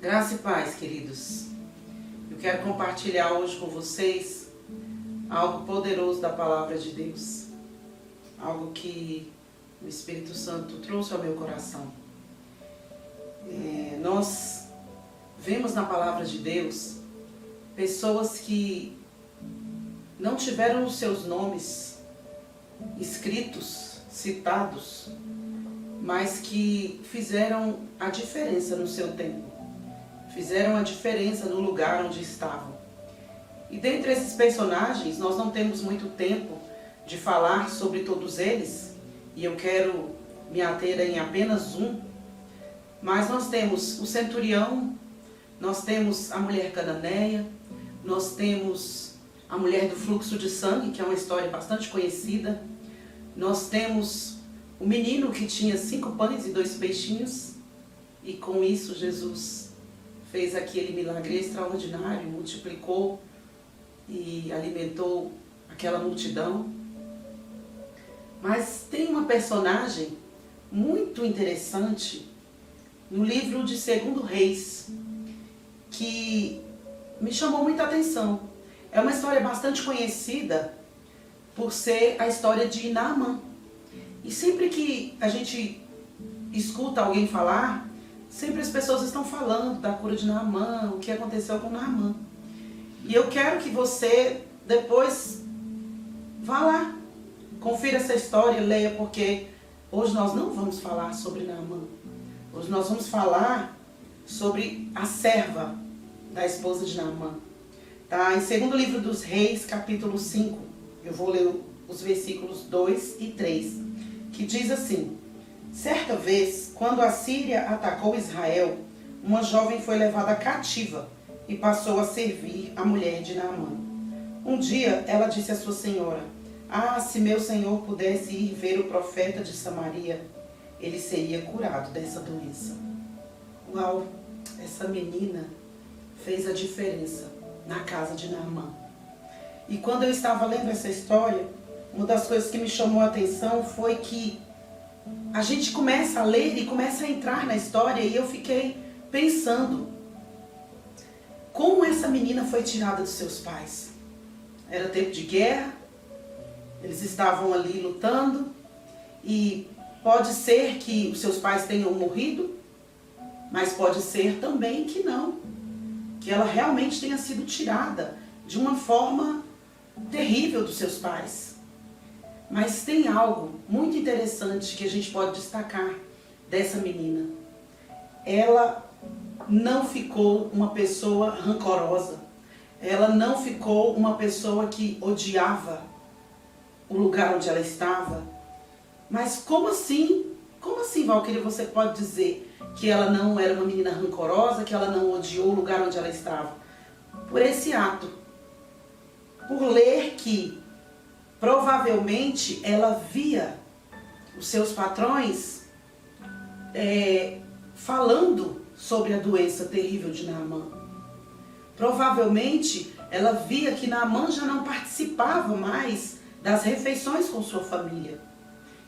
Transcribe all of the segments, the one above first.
Graça e paz, queridos. Eu quero compartilhar hoje com vocês algo poderoso da palavra de Deus. Algo que o Espírito Santo trouxe ao meu coração. Nós vemos na palavra de Deus pessoas que não tiveram os seus nomes escritos, citados, mas que fizeram a diferença no seu tempo. Fizeram a diferença no lugar onde estavam. E dentre esses personagens, nós não temos muito tempo de falar sobre todos eles, e eu quero me ater em apenas um, mas nós temos o centurião, nós temos a mulher cananeia, nós temos a mulher do fluxo de sangue, que é uma história bastante conhecida, nós temos o menino que tinha 5 pães e 2 peixinhos, e com isso Jesus fez aquele milagre extraordinário, multiplicou e alimentou aquela multidão. Mas tem uma personagem muito interessante no livro de 2 Reis, que me chamou muita atenção. É uma história bastante conhecida por ser a história de Naamã. E sempre que a gente escuta alguém falar, sempre as pessoas estão falando da cura de Naamã, o que aconteceu com Naamã. E eu quero que você depois vá lá, confira essa história, leia, porque hoje nós não vamos falar sobre Naamã. Hoje nós vamos falar sobre a serva da esposa de Naamã. Tá? Em 2º livro dos Reis, capítulo 5, eu vou ler os versículos 2 e 3, que diz assim: certa vez, quando a Síria atacou Israel, uma jovem foi levada cativa e passou a servir a mulher de Naamã. Um dia ela disse à sua senhora: ah, se meu senhor pudesse ir ver o profeta de Samaria, ele seria curado dessa doença. Uau, essa menina fez a diferença na casa de Naamã. E quando eu estava lendo essa história, uma das coisas que me chamou a atenção foi que a gente começa a ler e começa a entrar na história, e eu fiquei pensando como essa menina foi tirada dos seus pais. Era tempo de guerra, eles estavam ali lutando, e pode ser que os seus pais tenham morrido, mas pode ser também que não, que ela realmente tenha sido tirada de uma forma terrível dos seus pais. Mas tem algo muito interessante que a gente pode destacar dessa menina. Ela não ficou uma pessoa rancorosa. Ela não ficou uma pessoa que odiava o lugar onde ela estava. Mas como assim? Como assim, Valquíria, você pode dizer que ela não era uma menina rancorosa, que ela não odiou o lugar onde ela estava? Por esse ato. Por ler que provavelmente ela via os seus patrões falando sobre a doença terrível de Naamã. Provavelmente ela via que Naamã já não participava mais das refeições com sua família.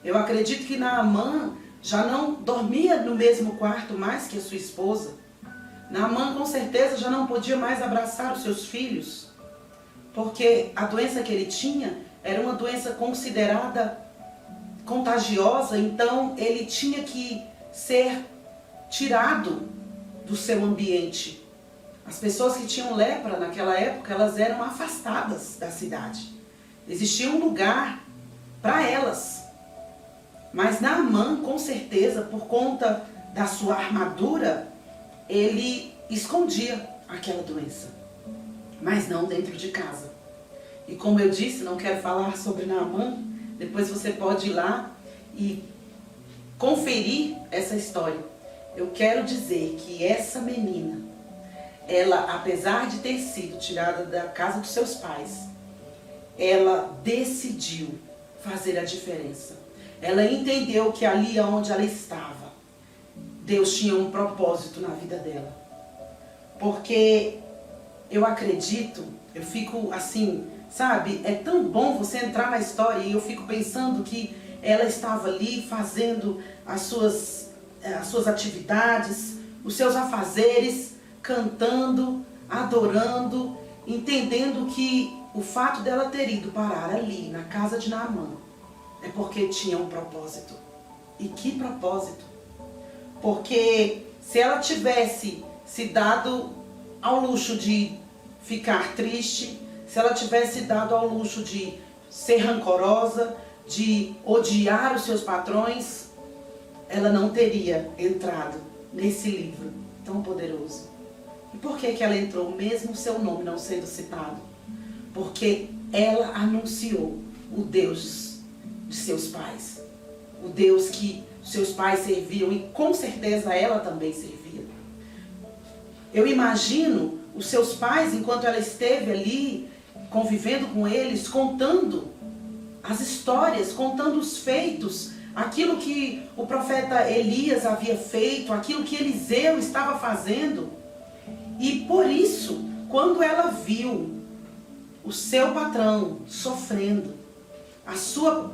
Eu acredito que Naamã já não dormia no mesmo quarto mais que a sua esposa. Naamã com certeza já não podia mais abraçar os seus filhos, porque a doença que ele tinha era uma doença considerada contagiosa, então ele tinha que ser tirado do seu ambiente. As pessoas que tinham lepra naquela época, elas eram afastadas da cidade. Existia um lugar para elas. Mas Naamã, com certeza, por conta da sua armadura, ele escondia aquela doença. Mas não dentro de casa. E como eu disse, não quero falar sobre Naamã, depois você pode ir lá e conferir essa história. Eu quero dizer que essa menina, ela, apesar de ter sido tirada da casa dos seus pais, ela decidiu fazer a diferença. Ela entendeu que ali onde ela estava, Deus tinha um propósito na vida dela. Porque eu acredito, eu fico assim, sabe, é tão bom você entrar na história e eu fico pensando que ela estava ali fazendo as suas atividades, os seus afazeres, cantando, adorando, entendendo que o fato dela ter ido parar ali, na casa de Naamã, é porque tinha um propósito. E que propósito? Porque se ela tivesse se dado ao luxo de ficar triste, se ela tivesse dado ao luxo de ser rancorosa, de odiar os seus patrões, ela não teria entrado nesse livro tão poderoso. E por que ela entrou, mesmo o seu nome não sendo citado? Porque ela anunciou o Deus de seus pais. O Deus que seus pais serviam e com certeza ela também servia. Eu imagino os seus pais, enquanto ela esteve ali, convivendo com eles, contando as histórias, contando os feitos, aquilo que o profeta Elias havia feito, aquilo que Eliseu estava fazendo. E por isso, quando ela viu o seu patrão sofrendo, a sua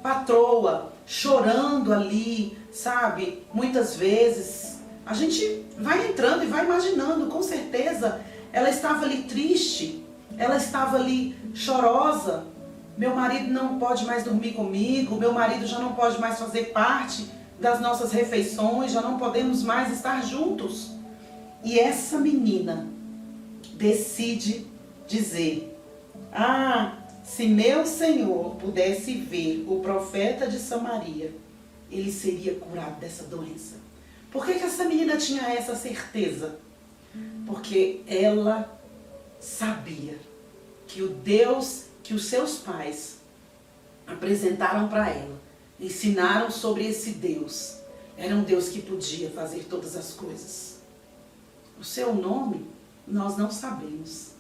patroa chorando ali, sabe? Muitas vezes, a gente vai entrando e vai imaginando, com certeza, ela estava ali triste, ela estava ali chorosa. Meu marido não pode mais dormir comigo, meu marido já não pode mais fazer parte das nossas refeições, já não podemos mais estar juntos. E essa menina decide dizer: se meu Senhor pudesse ver o profeta de Samaria, ele seria curado dessa doença. Por que essa menina tinha essa certeza? Porque ela sabia que o Deus que os seus pais apresentaram para ela, ensinaram sobre esse Deus, era um Deus que podia fazer todas as coisas. O seu nome nós não sabemos,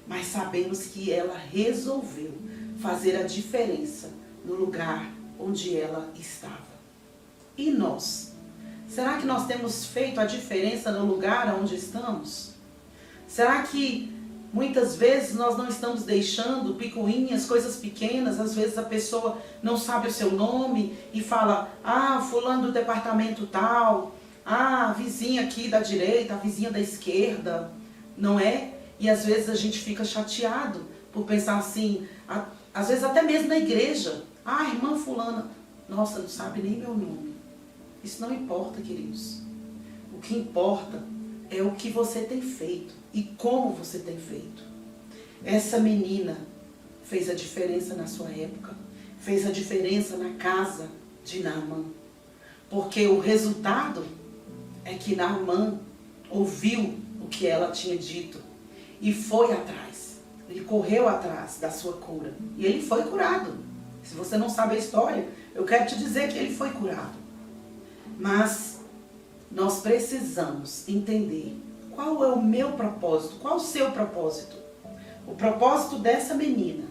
mas sabemos que ela resolveu fazer a diferença no lugar onde ela estava. E nós? Será que nós temos feito a diferença no lugar onde estamos? Será que muitas vezes nós não estamos deixando picuinhas, coisas pequenas? Às vezes a pessoa não sabe o seu nome e fala: fulano do departamento tal, a vizinha aqui da direita, a vizinha da esquerda, não é? E às vezes a gente fica chateado por pensar assim, às vezes até mesmo na igreja: irmã fulana, nossa, não sabe nem meu nome. Isso não importa, queridos. O que importa é o que você tem feito e como você tem feito. Essa menina fez a diferença na sua época, fez a diferença na casa de Naamã. Porque o resultado é que Naamã ouviu o que ela tinha dito e foi atrás. Ele correu atrás da sua cura e ele foi curado. Se você não sabe a história, eu quero te dizer que ele foi curado. Mas nós precisamos entender qual é o meu propósito, qual o seu propósito. O propósito dessa menina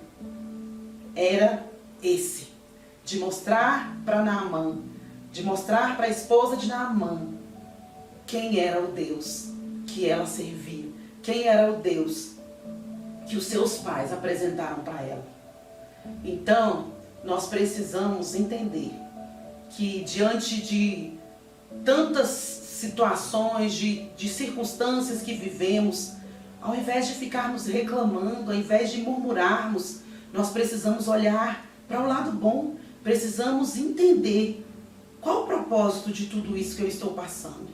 era esse, de mostrar para Naamã, de mostrar para a esposa de Naamã quem era o Deus que ela servia, quem era o Deus que os seus pais apresentaram para ela. Então, nós precisamos entender que diante de tantas situações, de circunstâncias que vivemos, ao invés de ficarmos reclamando, ao invés de murmurarmos, nós precisamos olhar para o lado bom, precisamos entender qual o propósito de tudo isso que eu estou passando.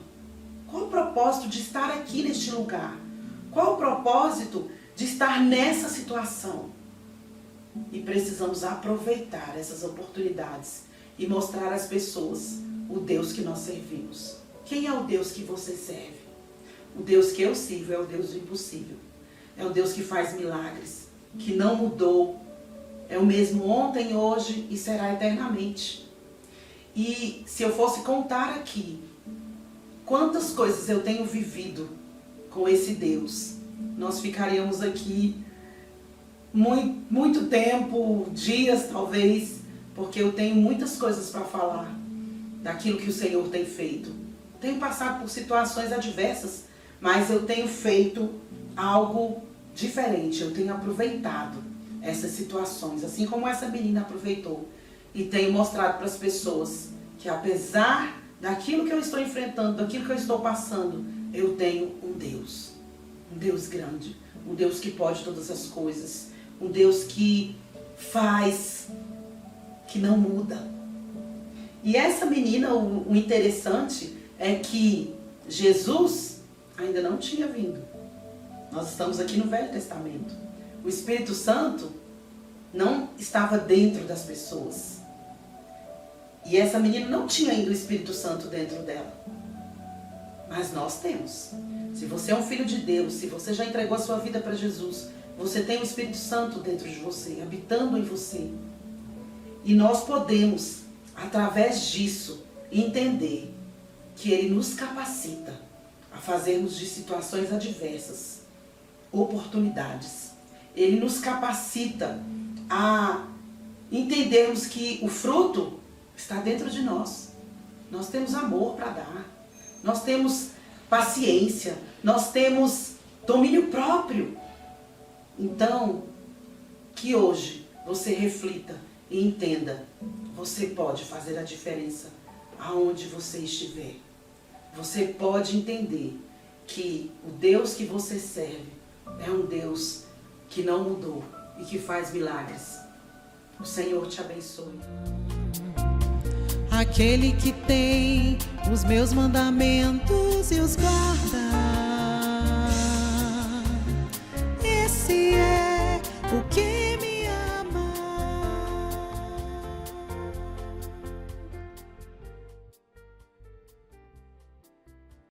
Qual o propósito de estar aqui neste lugar? Qual o propósito de estar nessa situação? E precisamos aproveitar essas oportunidades e mostrar às pessoas o Deus que nós servimos. Quem é o Deus que você serve? O Deus que eu sirvo é o Deus do impossível. É o Deus que faz milagres, que não mudou. É o mesmo ontem, hoje e será eternamente. E se eu fosse contar aqui quantas coisas eu tenho vivido com esse Deus, nós ficaríamos aqui muito tempo, dias talvez, porque eu tenho muitas coisas para falar daquilo que o Senhor tem feito. Tenho passado por situações adversas, mas eu tenho feito algo diferente. Eu tenho aproveitado essas situações, assim como essa menina aproveitou. E tenho mostrado para as pessoas que apesar daquilo que eu estou enfrentando, daquilo que eu estou passando, eu tenho um Deus grande, um Deus que pode todas as coisas, um Deus que faz, que não muda. E essa menina, o interessante é que Jesus ainda não tinha vindo. Nós estamos aqui no Velho Testamento. O Espírito Santo não estava dentro das pessoas. E essa menina não tinha ainda o Espírito Santo dentro dela. Mas nós temos. Se você é um filho de Deus, se você já entregou a sua vida para Jesus, você tem o Espírito Santo dentro de você, habitando em você. E nós podemos, através disso, entender que Ele nos capacita a fazermos de situações adversas oportunidades. Ele nos capacita a entendermos que o fruto está dentro de nós. Nós temos amor para dar. Nós temos paciência. Nós temos domínio próprio. Então, que hoje você reflita e entenda. Você pode fazer a diferença aonde você estiver. Você pode entender que o Deus que você serve é um Deus que não mudou e que faz milagres. O Senhor te abençoe. Aquele que tem os meus mandamentos e os guarda,